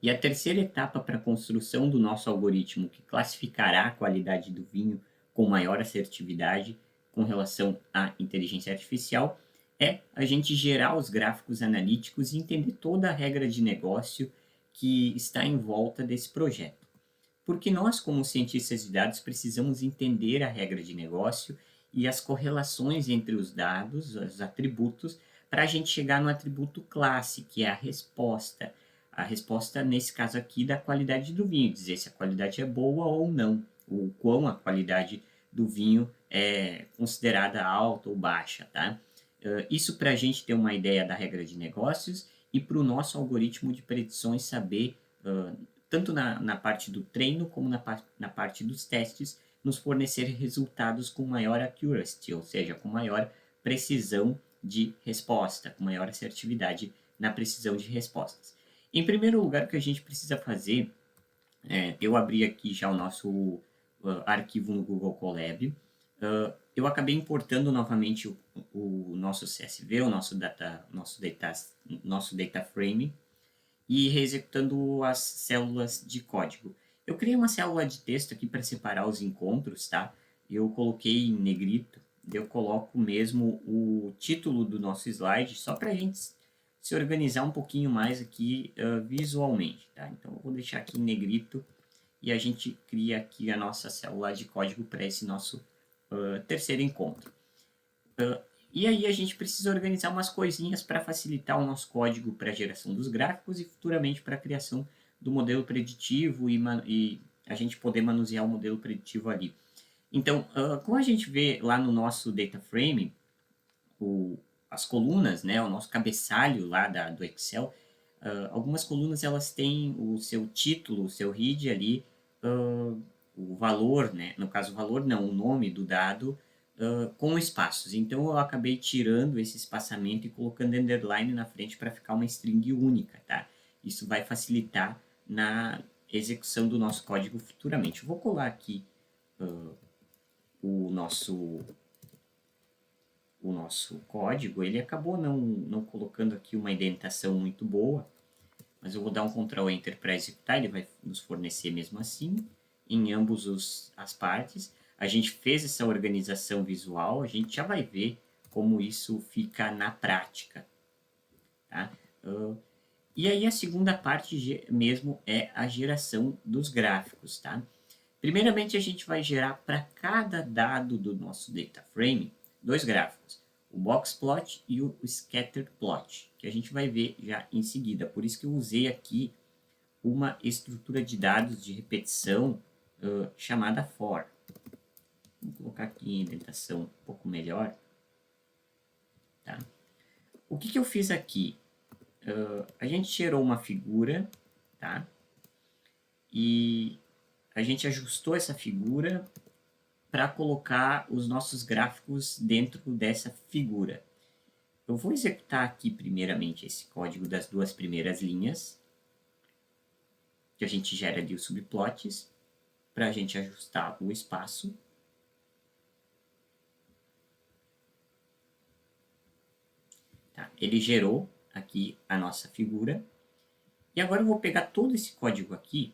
E a terceira etapa para a construção do nosso algoritmo, que classificará a qualidade do vinho com maior assertividade com relação à inteligência artificial, é a gente gerar os gráficos analíticos e entender toda a regra de negócio que está em volta desse projeto. Porque nós, como cientistas de dados, precisamos entender a regra de negócio e as correlações entre os dados, os atributos, para a gente chegar no atributo classe, que é a resposta. A resposta, nesse caso aqui, da qualidade do vinho, dizer se a qualidade é boa ou não, ou quão a qualidade do vinho é considerada alta ou baixa, tá? Isso para a gente ter uma ideia da regra de negócios e para o nosso algoritmo de predições saber, tanto na parte do treino como na parte dos testes, nos fornecer resultados com maior accuracy, ou seja, com maior precisão de resposta, com maior assertividade na precisão de respostas. Em primeiro lugar, o que a gente precisa fazer, eu abri aqui já o nosso arquivo no Google Colab, eu acabei importando novamente o nosso CSV, o nosso data frame, e reexecutando as células de código. Eu criei uma célula de texto aqui para separar os encontros, tá? Eu coloquei em negrito, eu coloco mesmo o título do nosso slide, só para a gente se organizar um pouquinho mais aqui visualmente, tá? Então, eu vou deixar aqui em negrito e a gente cria aqui a nossa célula de código para esse nosso terceiro encontro. E aí a gente precisa organizar umas coisinhas para facilitar o nosso código para a geração dos gráficos e futuramente para a criação do modelo preditivo e a gente poder manusear o modelo preditivo ali. Então, como a gente vê lá no nosso data frame, as colunas, né, o nosso cabeçalho lá do Excel, algumas colunas elas têm o seu título, o seu read ali, o valor, né, no caso o valor não, o nome do dado, com espaços. Então eu acabei tirando esse espaçamento e colocando underline na frente para ficar uma string única, tá? Isso vai facilitar na execução do nosso código futuramente. Eu vou colar aqui o nosso código. Ele acabou não colocando aqui uma indentação muito boa, mas eu vou dar um Ctrl Enter para executar, ele vai nos fornecer mesmo assim, em ambos as partes. A gente fez essa organização visual, a gente já vai ver como isso fica na prática. Tá? E aí a segunda parte mesmo é a geração dos gráficos. Tá? Primeiramente a gente vai gerar para cada dado do nosso data frame dois gráficos, o box plot e o scatter plot, que a gente vai ver já em seguida. Por isso que eu usei aqui uma estrutura de dados de repetição chamada for. Vou colocar aqui em indentação um pouco melhor. Tá? O que eu fiz aqui? A gente gerou uma figura, tá? E a gente ajustou essa figura para colocar os nossos gráficos dentro dessa figura. Eu vou executar aqui primeiramente esse código das duas primeiras linhas, que a gente gera ali os subplots, para a gente ajustar o espaço. Tá? Ele gerou aqui a nossa figura. E agora eu vou pegar todo esse código aqui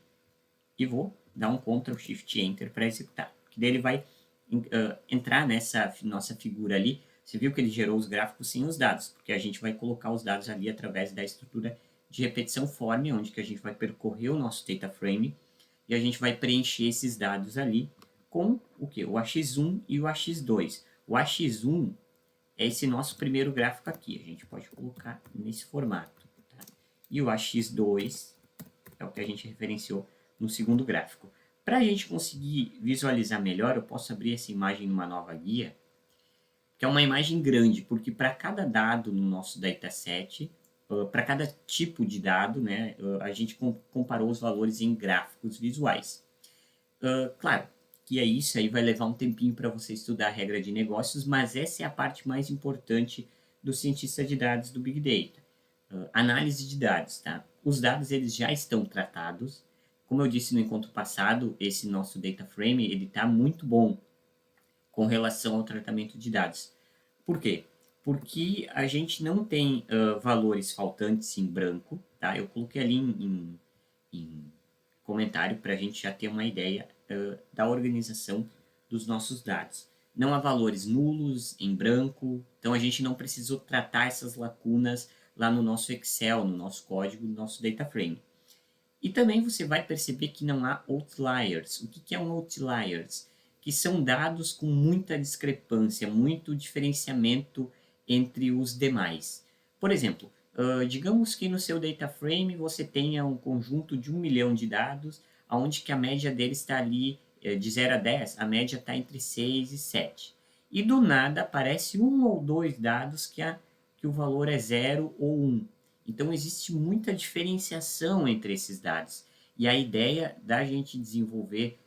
e vou dar um Ctrl Shift Enter para executar. Que daí ele vai entrar nessa nossa figura ali. Você viu que ele gerou os gráficos sem os dados, porque a gente vai colocar os dados ali através da estrutura de repetição form, onde que a gente vai percorrer o nosso data frame e a gente vai preencher esses dados ali com o que? O AX1 e o AX2. O AX1 é esse nosso primeiro gráfico aqui. A gente pode colocar nesse formato. Tá? E o AX2 é o que a gente referenciou no segundo gráfico. Para a gente conseguir visualizar melhor, eu posso abrir essa imagem numa nova guia, que é uma imagem grande, porque para cada dado no nosso dataset, para cada tipo de dado, né, a gente comparou os valores em gráficos visuais. Claro, que é isso, aí vai levar um tempinho para você estudar a regra de negócios, mas essa é a parte mais importante do cientista de dados do Big Data. Análise de dados, tá? Os dados, eles já estão tratados. Como eu disse no encontro passado, esse nosso data frame, ele está muito bom com relação ao tratamento de dados. Por quê? Porque a gente não tem valores faltantes em branco, tá? Eu coloquei ali em comentário para a gente já ter uma ideia da organização dos nossos dados. Não há valores nulos, em branco, então a gente não precisou tratar essas lacunas lá no nosso Excel, no nosso código, no nosso data frame. E também você vai perceber que não há outliers. O que é um outliers? Que são dados com muita discrepância, muito diferenciamento entre os demais. Por exemplo, digamos que no seu data frame você tenha um conjunto de 1 milhão de dados, onde que a média deles está ali de 0 a 10, a média está entre 6 e 7. E do nada aparece um ou dois dados que o valor é 0 ou 1. Então, existe muita diferenciação entre esses dados. E a ideia da gente desenvolver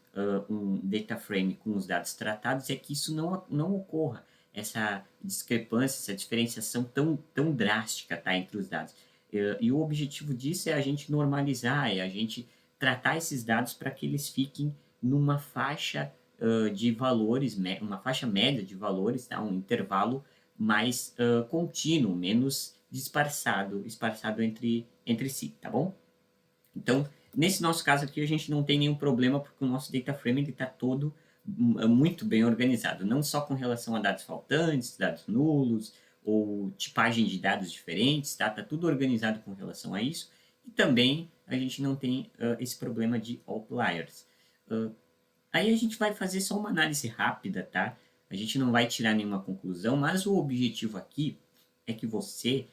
um data frame com os dados tratados é que isso não ocorra, essa discrepância, essa diferenciação tão drástica, tá, entre os dados. E o objetivo disso é a gente normalizar, é a gente tratar esses dados para que eles fiquem numa faixa de valores, uma faixa média de valores, tá, um intervalo mais contínuo, menos esparçado entre si, tá bom? Então, nesse nosso caso aqui, a gente não tem nenhum problema, porque o nosso data frame está todo muito bem organizado, não só com relação a dados faltantes, dados nulos, ou tipagem de dados diferentes, tá? Tá tudo organizado com relação a isso, e também a gente não tem esse problema de outliers. Aí a gente vai fazer só uma análise rápida, tá? A gente não vai tirar nenhuma conclusão, mas o objetivo aqui é que você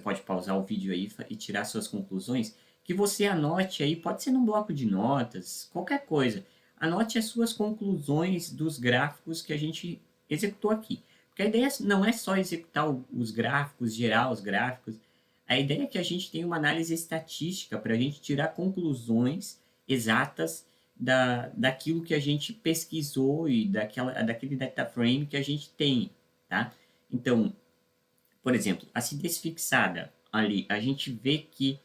pode pausar o vídeo aí e tirar suas conclusões, que você anote aí, pode ser num bloco de notas, qualquer coisa. Anote as suas conclusões dos gráficos que a gente executou aqui. Porque a ideia não é só executar os gráficos, gerar os gráficos. A ideia é que a gente tenha uma análise estatística para a gente tirar conclusões exatas daquilo que a gente pesquisou e daquele data frame que a gente tem, tá? Então, por exemplo, a acidez fixada ali, a gente vê que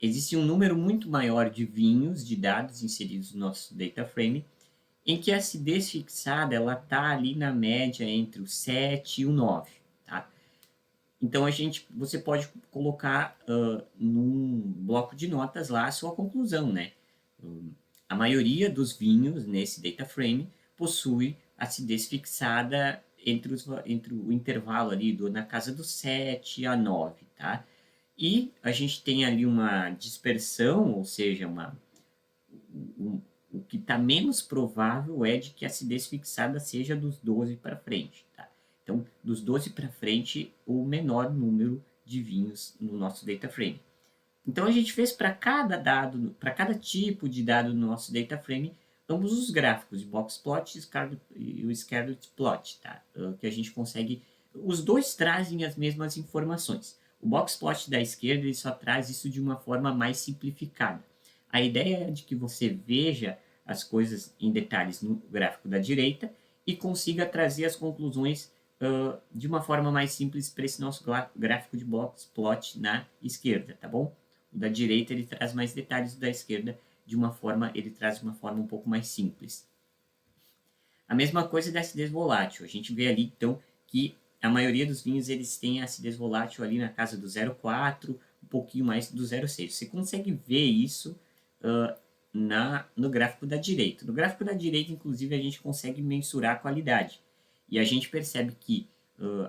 existe um número muito maior de vinhos, de dados inseridos no nosso data frame, em que a acidez fixada ela está ali na média entre o 7 e o 9, tá? Então você pode colocar num bloco de notas lá a sua conclusão, né? A maioria dos vinhos nesse data frame possui acidez fixada entre o intervalo ali na casa do 7 a 9, tá? E a gente tem ali uma dispersão, ou seja, o que está menos provável é de que a acidez fixada seja dos 12 para frente, tá? Então, dos 12 para frente, o menor número de vinhos no nosso data frame. Então, a gente fez para cada dado, para cada tipo de dado no nosso data frame, ambos os gráficos, o box plot e o scattered plot, tá? Que a gente consegue... Os dois trazem as mesmas informações. O box plot da esquerda ele só traz isso de uma forma mais simplificada. A ideia é de que você veja as coisas em detalhes no gráfico da direita e consiga trazer as conclusões de uma forma mais simples para esse nosso gráfico de box plot na esquerda, tá bom? O da direita ele traz mais detalhes, o da esquerda ele traz de uma forma um pouco mais simples. A mesma coisa da acidez volátil. A gente vê ali então que a maioria dos vinhos eles têm acidez volátil ali na casa do 0,4, um pouquinho mais do 0,6. Você consegue ver isso no gráfico da direita. No gráfico da direita, inclusive, a gente consegue mensurar a qualidade. E a gente percebe que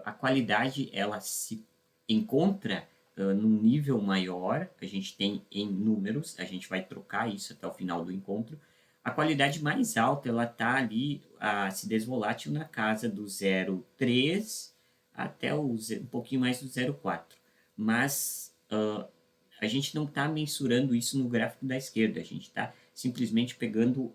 a qualidade ela se encontra num nível maior, a gente tem em números, a gente vai trocar isso até o final do encontro. A qualidade mais alta, ela está ali, a acidez volátil na casa do 0,3 até um pouquinho mais do 0,4. Mas a gente não está mensurando isso no gráfico da esquerda, a gente está simplesmente pegando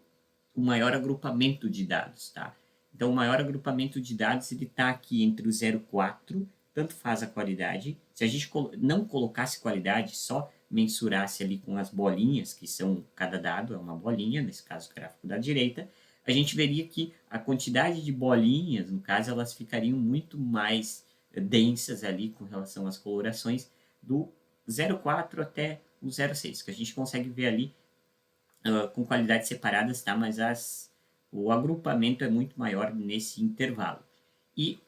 o maior agrupamento de dados, tá? Então, o maior agrupamento de dados ele está aqui entre o 0,4, tanto faz a qualidade. Se a gente não colocasse qualidade, só mensurasse ali com as bolinhas, que são cada dado, é uma bolinha, nesse caso o gráfico da direita, a gente veria que a quantidade de bolinhas, no caso, elas ficariam muito mais densas ali com relação às colorações do 0,4 até o 0,6, que a gente consegue ver ali com qualidades separadas, tá? Mas o agrupamento é muito maior nesse intervalo. E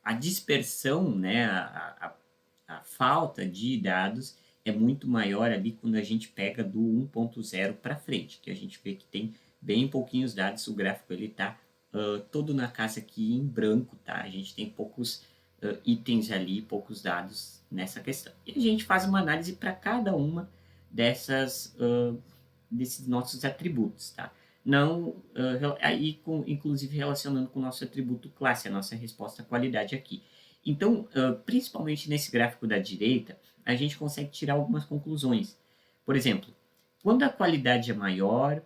a dispersão, né, a falta de dados, é muito maior ali quando a gente pega do 1.0 para frente, que a gente vê que tem bem pouquinhos dados, o gráfico ele está todo na casa aqui em branco, tá? A gente tem poucos itens ali, poucos dados nessa questão. E a gente faz uma análise para cada uma desses nossos atributos, tá? Não, aí inclusive relacionando com o nosso atributo classe, a nossa resposta qualidade aqui. Então, principalmente nesse gráfico da direita, a gente consegue tirar algumas conclusões. Por exemplo, quando a qualidade é maior,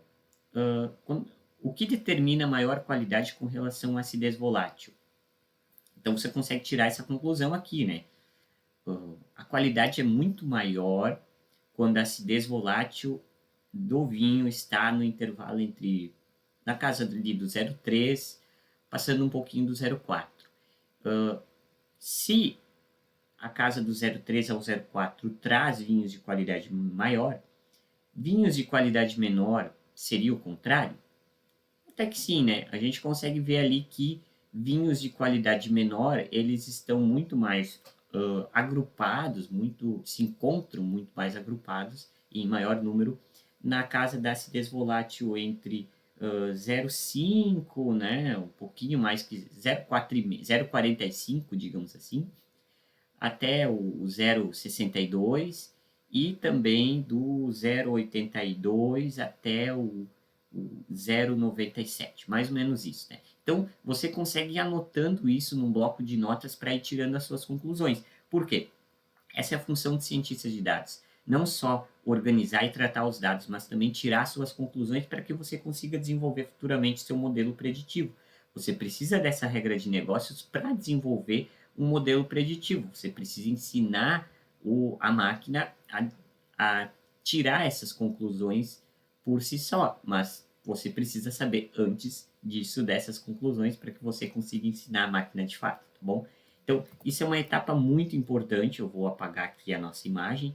o que determina maior qualidade com relação à acidez volátil? Então, você consegue tirar essa conclusão aqui, né? A qualidade é muito maior quando a acidez volátil do vinho está no intervalo entre, na casa ali do 0,3, passando um pouquinho do 0,4. Se a casa do 0,3 ao 0,4 traz vinhos de qualidade maior, vinhos de qualidade menor seria o contrário? Até que sim, né? A gente consegue ver ali que vinhos de qualidade menor, eles estão muito mais agrupados, se encontram muito mais agrupados, em maior número, na casa da acidez volátil entre 0,5, né? Um pouquinho mais que 0,45, digamos assim, até o 0,62 e também do 0,82 até o 0,97, mais ou menos isso, né? Então, você consegue ir anotando isso num bloco de notas para ir tirando as suas conclusões. Por quê? Essa é a função de cientistas de dados. Não só organizar e tratar os dados, mas também tirar suas conclusões para que você consiga desenvolver futuramente seu modelo preditivo. Você precisa dessa regra de negócios para desenvolver um modelo preditivo. Você precisa ensinar a máquina a tirar essas conclusões por si só, mas você precisa saber antes disso, dessas conclusões, para que você consiga ensinar a máquina de fato, tá bom? Então, isso é uma etapa muito importante, eu vou apagar aqui a nossa imagem,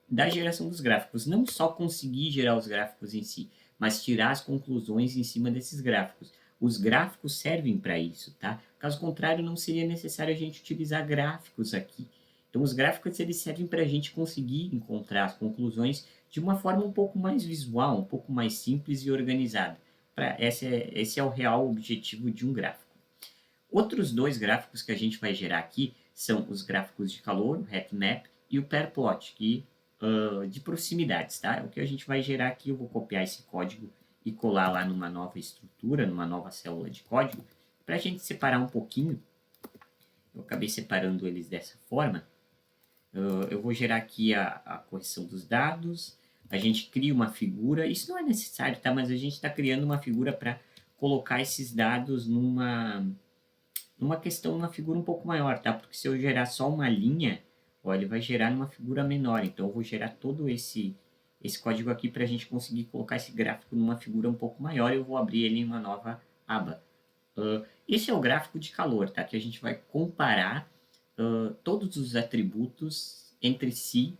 da geração dos gráficos. Não só conseguir gerar os gráficos em si, mas tirar as conclusões em cima desses gráficos. Os gráficos servem para isso, tá? Caso contrário, não seria necessário a gente utilizar gráficos aqui. Então, os gráficos eles servem para a gente conseguir encontrar as conclusões de uma forma um pouco mais visual, um pouco mais simples e organizada. Esse é o real objetivo de um gráfico. Outros dois gráficos que a gente vai gerar aqui são os gráficos de calor, o heatmap, e o pair plot, de proximidades, tá? O que a gente vai gerar aqui, eu vou copiar esse código e colar lá numa nova estrutura, numa nova célula de código, para a gente separar um pouquinho. Eu acabei separando eles dessa forma. Eu vou gerar aqui a correção dos dados, a gente cria uma figura, isso não é necessário, tá? Mas a gente está criando uma figura para colocar esses dados numa questão, numa figura um pouco maior, tá? Porque se eu gerar só uma linha, ó, ele vai gerar numa figura menor. Então, eu vou gerar todo esse código aqui para a gente conseguir colocar esse gráfico numa figura um pouco maior. Eu vou abrir ele em uma nova aba. Esse é o gráfico de calor, tá? Que a gente vai comparar todos os atributos entre si,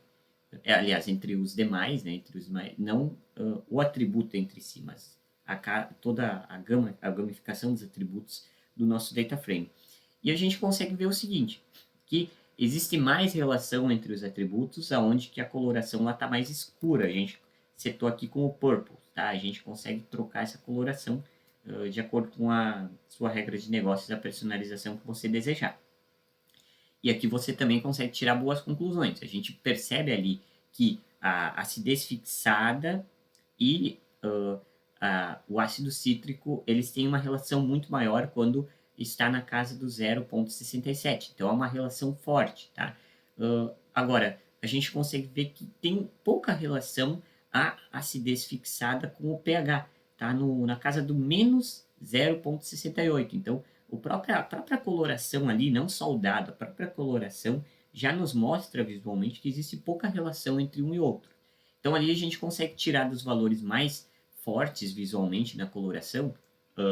aliás, entre os demais, né? Entre os não o atributo entre si, mas toda a gamificação dos atributos do nosso data frame. E a gente consegue ver o seguinte, que existe mais relação entre os atributos, aonde que a coloração está mais escura. A gente setou aqui com o purple, tá? A gente consegue trocar essa coloração de acordo com a sua regra de negócios, a personalização que você desejar. E aqui você também consegue tirar boas conclusões. A gente percebe ali que a acidez fixada e o ácido cítrico, eles têm uma relação muito maior quando está na casa do 0,67. Então, é uma relação forte, tá? Agora, a gente consegue ver que tem pouca relação a acidez fixada com o pH, tá? Na casa do menos 0,68. Então, a própria coloração ali, não só o dado, a própria coloração já nos mostra visualmente que existe pouca relação entre um e outro. Então, ali a gente consegue tirar dos valores mais fortes visualmente na coloração,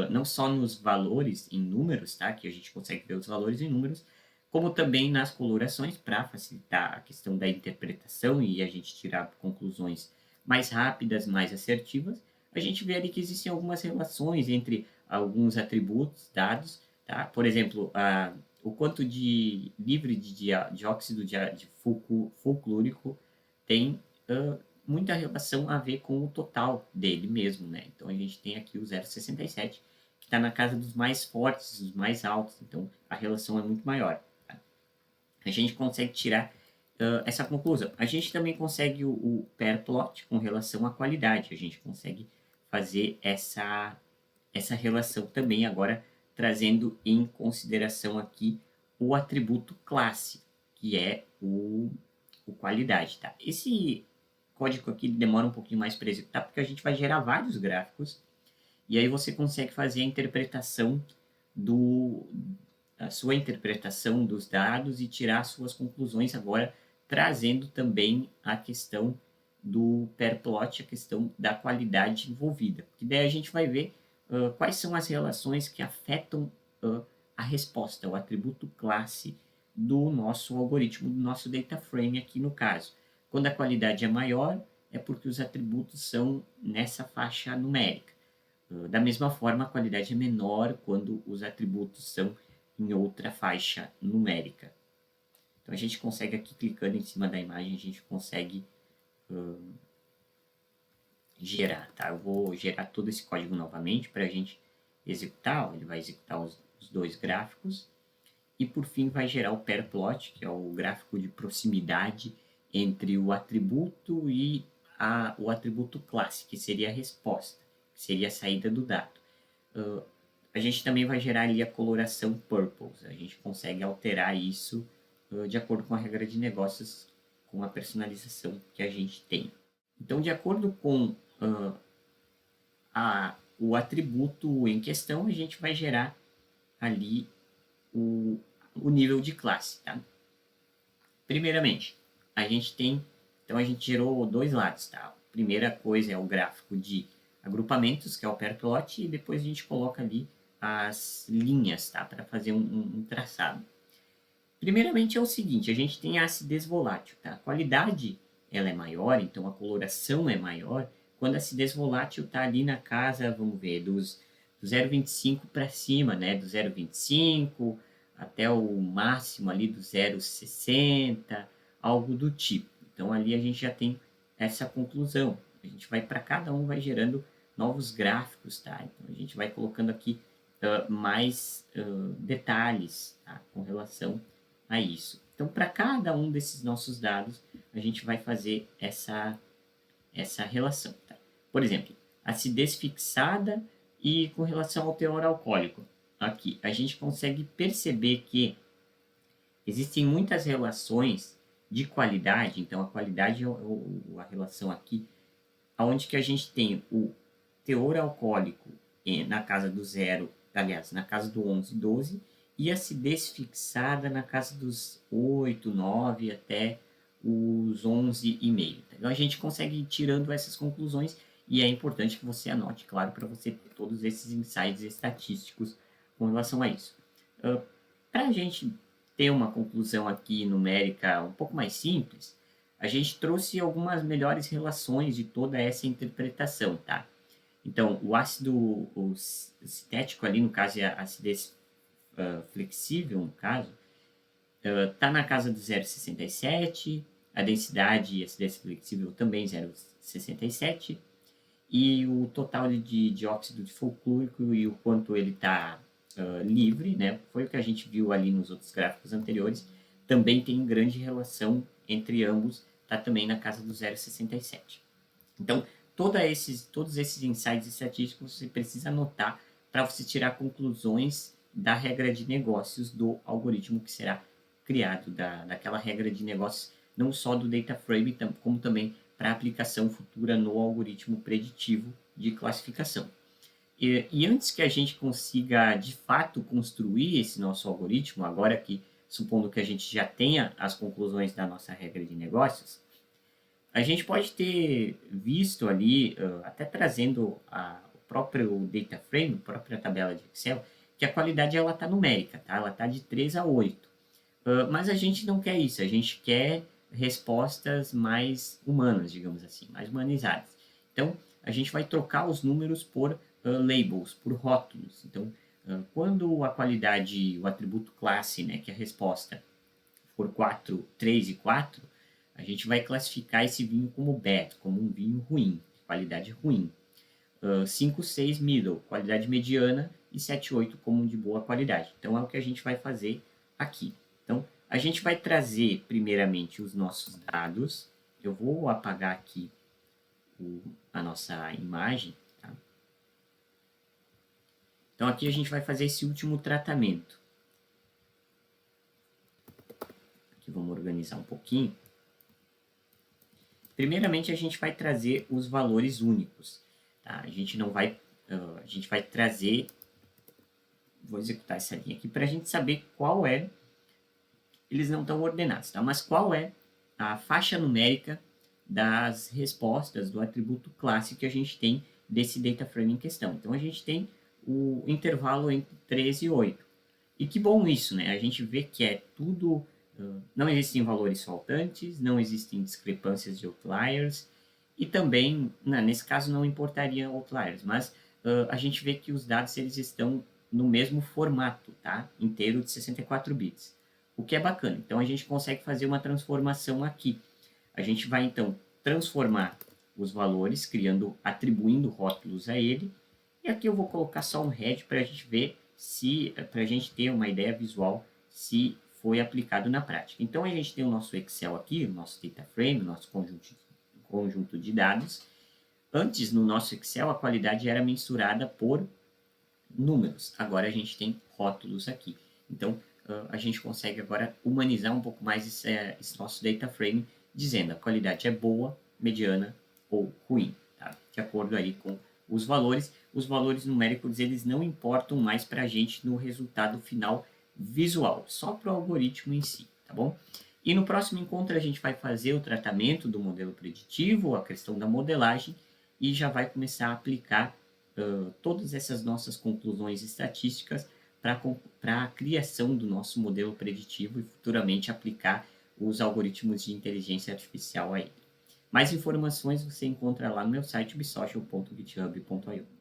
não só nos valores em números, tá? Que a gente consegue ver os valores em números, como também nas colorações, para facilitar a questão da interpretação e a gente tirar conclusões mais rápidas, mais assertivas. A gente vê ali que existem algumas relações entre alguns atributos dados, tá? Por exemplo, o quanto de livre de dióxido de fulclúrico tem muita relação a ver com o total dele mesmo, né? Então a gente tem aqui o 0,67, que está na casa dos mais fortes, dos mais altos, então a relação é muito maior. Tá? A gente consegue tirar essa conclusão. A gente também consegue o pair plot com relação à qualidade, a gente consegue fazer essa relação também agora trazendo em consideração aqui o atributo classe, que é o qualidade, tá? Esse código aqui demora um pouquinho mais para executar, porque a gente vai gerar vários gráficos, e aí você consegue fazer a interpretação a sua interpretação dos dados e tirar suas conclusões agora, trazendo também a questão do pair plot, a questão da qualidade envolvida. Que daí a gente vai ver quais são as relações que afetam a resposta, o atributo classe do nosso algoritmo, do nosso data frame aqui no caso. Quando a qualidade é maior, é porque os atributos são nessa faixa numérica. Da mesma forma, a qualidade é menor quando os atributos são em outra faixa numérica. Então, a gente consegue aqui, clicando em cima da imagem, a gente consegue gerar, tá? Eu vou gerar todo esse código novamente para a gente executar. Ele vai executar os dois gráficos e, por fim, vai gerar o pair plot, que é o gráfico de proximidade entre o atributo e o atributo classe, que seria a resposta, que seria a saída do dado. A gente também vai gerar ali a coloração purples. A gente consegue alterar isso de acordo com a regra de negócios, com a personalização que a gente tem. Então, de acordo com o atributo em questão, a gente vai gerar ali o nível de classe. Tá? Primeiramente, a gente tem... Então, a gente gerou dois lados. Tá? A primeira coisa é o gráfico de agrupamentos, que é o pair plot, e depois a gente coloca ali as linhas, tá? Para fazer um traçado. Primeiramente é o seguinte, a gente tem a acidez volátil, tá? A qualidade ela é maior, então a coloração é maior, quando a acidez volátil está ali na casa, vamos ver, do 0,25 para cima, né? Do 0,25 até o máximo ali do 0,60, algo do tipo. Então ali a gente já tem essa conclusão. A gente vai para cada um, vai gerando novos gráficos, tá? Então a gente vai colocando aqui mais detalhes, tá? Com relação a isso. Então, para cada um desses nossos dados, a gente vai fazer essa relação. Tá? Por exemplo, acidez fixada e com relação ao teor alcoólico. Aqui, a gente consegue perceber que existem muitas relações de qualidade. Então, a qualidade é a relação aqui, onde que a gente tem o teor alcoólico na casa do 0, aliás, na casa do 11, 12, e acidez fixada na casa dos 8, 9 até os 11,5. Então a gente consegue ir tirando essas conclusões e é importante que você anote, claro, para você ter todos esses insights estatísticos com relação a isso. Para a gente ter uma conclusão aqui numérica um pouco mais simples, a gente trouxe algumas melhores relações de toda essa interpretação, tá? Então, o ácido cinético ali, no caso, é a acidez flexível, no caso, está na casa do 0,67, a densidade e acidez flexível também 0,67, e o total de dióxido de fulclúrico e o quanto ele está livre, né, foi o que a gente viu ali nos outros gráficos anteriores, também tem grande relação entre ambos, está também na casa do 0,67. Então, todos esses insights estatísticos você precisa anotar para você tirar conclusões da regra de negócios do algoritmo que será criado, daquela regra de negócios, não só do data frame, como também para aplicação futura no algoritmo preditivo de classificação. E antes que a gente consiga, de fato, construir esse nosso algoritmo, agora que, supondo que a gente já tenha as conclusões da nossa regra de negócios, a gente pode ter visto ali, até trazendo o próprio data frame, a própria tabela de Excel, que a qualidade ela está numérica, tá? Ela está de 3 a 8. Mas a gente não quer isso, a gente quer respostas mais humanas, digamos assim, mais humanizadas. Então, a gente vai trocar os números por labels, por rótulos. Então, quando a qualidade, o atributo classe, né, que é a resposta, for 4, 3 e 4, a gente vai classificar esse vinho como bad, como um vinho ruim, qualidade ruim. 5, 6 middle, qualidade mediana, e 7, 8 como de boa qualidade. Então é o que a gente vai fazer aqui. Então a gente vai trazer primeiramente os nossos dados. Eu vou apagar aqui a nossa imagem. Tá? Então aqui a gente vai fazer esse último tratamento. Aqui vamos organizar um pouquinho. Primeiramente a gente vai trazer os valores únicos. Tá? A gente não vai, a gente vai trazer, vou executar essa linha aqui para a gente saber qual é, eles não estão ordenados, tá? Mas qual é a faixa numérica das respostas do atributo classe que a gente tem desse data frame em questão. Então a gente tem o intervalo entre 13 e 8. E que bom isso, né? A gente vê que é tudo, não existem valores faltantes, não existem discrepâncias de outliers, e também, nesse caso não importaria outliers, mas a gente vê que os dados eles estão no mesmo formato, tá? Inteiro de 64 bits, o que é bacana. Então a gente consegue fazer uma transformação aqui. A gente vai então transformar os valores, atribuindo rótulos a ele, e aqui eu vou colocar só um head para a gente ver se, para a gente ter uma ideia visual se foi aplicado na prática. Então a gente tem o nosso Excel aqui, o nosso data frame, o nosso conjunto de dados. Antes, no nosso Excel, a qualidade era mensurada por números. Agora a gente tem rótulos aqui. Então, a gente consegue agora humanizar um pouco mais esse nosso data frame, dizendo a qualidade é boa, mediana ou ruim, tá? De acordo aí com os valores. Os valores numéricos, eles não importam mais para a gente no resultado final visual, só para o algoritmo em si, tá bom? E no próximo encontro a gente vai fazer o tratamento do modelo preditivo, a questão da modelagem, e já vai começar a aplicar todas essas nossas conclusões estatísticas para a criação do nosso modelo preditivo e futuramente aplicar os algoritmos de inteligência artificial a ele. Mais informações você encontra lá no meu site bisocial.github.io.